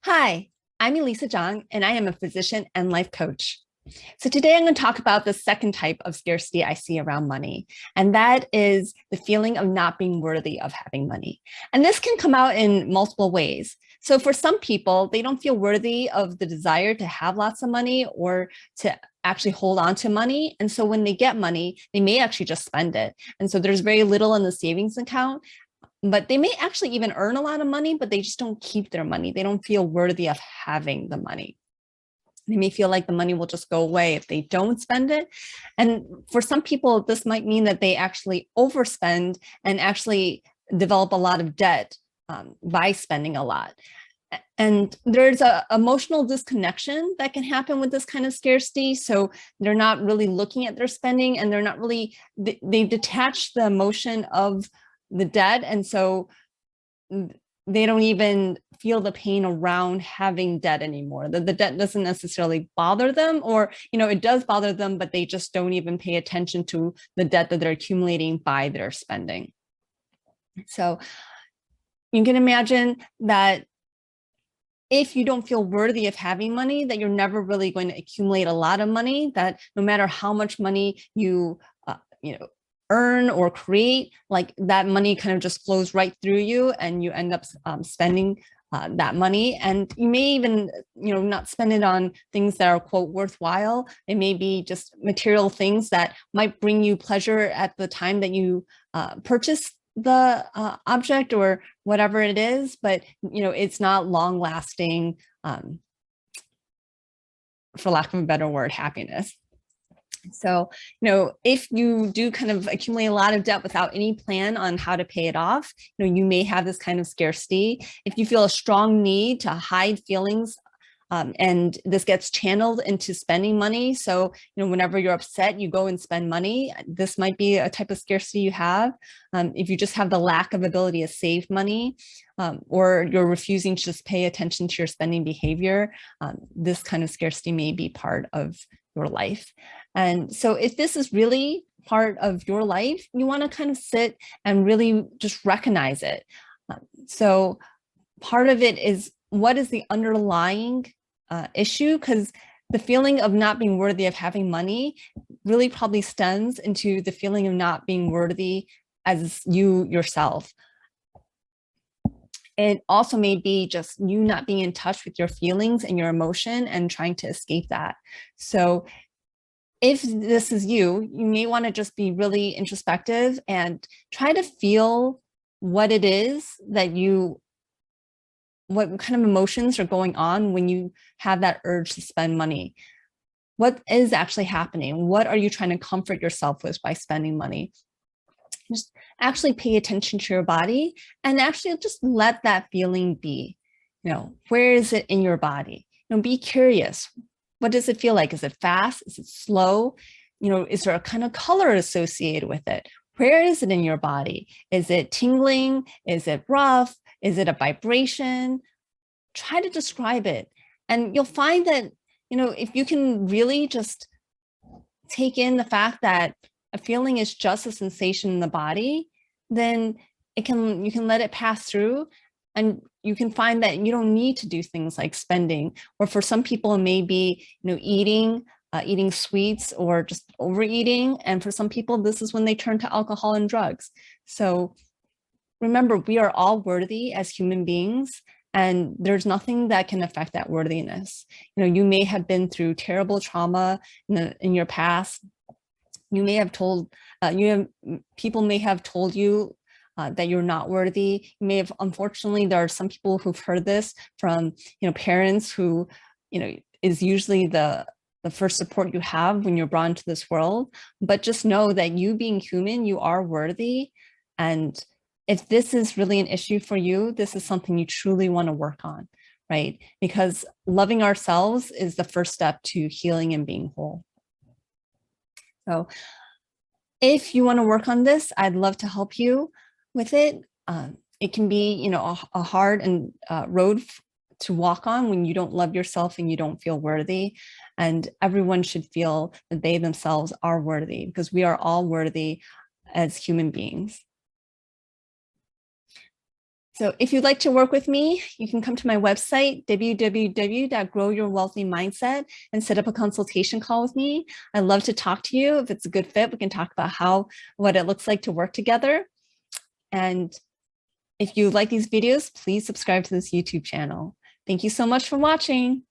Hi, I'm Elisa Zhang, and I am a physician and life coach. So today I'm going to talk about the second type of scarcity I see around money, and that is the feeling of not being worthy of having money. And this can come out in multiple ways. So for some people, they don't feel worthy of the desire to have lots of money or to actually hold on to money. And so when they get money, they may actually just spend it. And so there's very little in the savings account, but they may actually even earn a lot of money, but they just don't keep their money. They don't feel worthy of having the money. They may feel like the money will just go away if they don't spend it. And for some people, this might mean that they actually overspend and actually develop a lot of debt by spending a lot. And there's a emotional disconnection that can happen with this kind of scarcity. So they're not really looking at their spending, and they're not really, they detach the emotion of the debt. And so they don't even feel the pain around having debt anymore. The debt doesn't necessarily bother them, or, it does bother them, but they just don't even pay attention to the debt that they're accumulating by their spending. So you can imagine that if you don't feel worthy of having money, that you're never really going to accumulate a lot of money, that no matter how much money you earn or create, like that money kind of just flows right through you, and you end up spending that money. And you may even, not spend it on things that are, quote, worthwhile. It may be just material things that might bring you pleasure at the time that you purchase the object or whatever it is, but it's not long lasting, for lack of a better word, happiness. So, if you do kind of accumulate a lot of debt without any plan on how to pay it off, you may have this kind of scarcity. If you feel a strong need to hide feelings, and this gets channeled into spending money. So, whenever you're upset, you go and spend money. This might be a type of scarcity you have. If you just have the lack of ability to save money, or you're refusing to just pay attention to your spending behavior, this kind of scarcity may be part of your life. And so if this is really part of your life, you want to kind of sit and really just recognize it. So part of it is, what is the underlying issue? Because the feeling of not being worthy of having money really probably stems into the feeling of not being worthy as you yourself. It also may be just you not being in touch with your feelings and your emotion and trying to escape that. So if this is you, you may want to just be really introspective and try to feel what it is that what kind of emotions are going on when you have that urge to spend money. What is actually happening? What are you trying to comfort yourself with by spending money? Just actually pay attention to your body and actually just let that feeling be. Where is it in your body? Be curious. What does it feel like? Is it fast? Is it slow? Is there a kind of color associated with it? Where is it in your body? Is it tingling? Is it rough? Is it a vibration? Try to describe it. And you'll find that, if you can really just take in the fact that a feeling is just a sensation in the body, then you can let it pass through, and you can find that you don't need to do things like spending. Or for some people, it may be, eating sweets or just overeating. And for some people, this is when they turn to alcohol and drugs. So remember, we are all worthy as human beings, and there's nothing that can affect that worthiness. You may have been through terrible trauma in your past. You may have people may have told you that you're not worthy. You may have, unfortunately, there are some people who've heard this from, parents who, is usually the first support you have when you're brought into this world. But just know that you being human, you are worthy. And if this is really an issue for you, this is something you truly want to work on, right? Because loving ourselves is the first step to healing and being whole. So if you want to work on this, I'd love to help you with it. It can be, a hard and road to walk on when you don't love yourself and you don't feel worthy. And everyone should feel that they themselves are worthy, because we are all worthy as human beings. So if you'd like to work with me, you can come to my website, www.growyourwealthymindset, and set up a consultation call with me. I'd love to talk to you. If it's a good fit, we can talk about what it looks like to work together. And if you like these videos, please subscribe to this YouTube channel. Thank you so much for watching.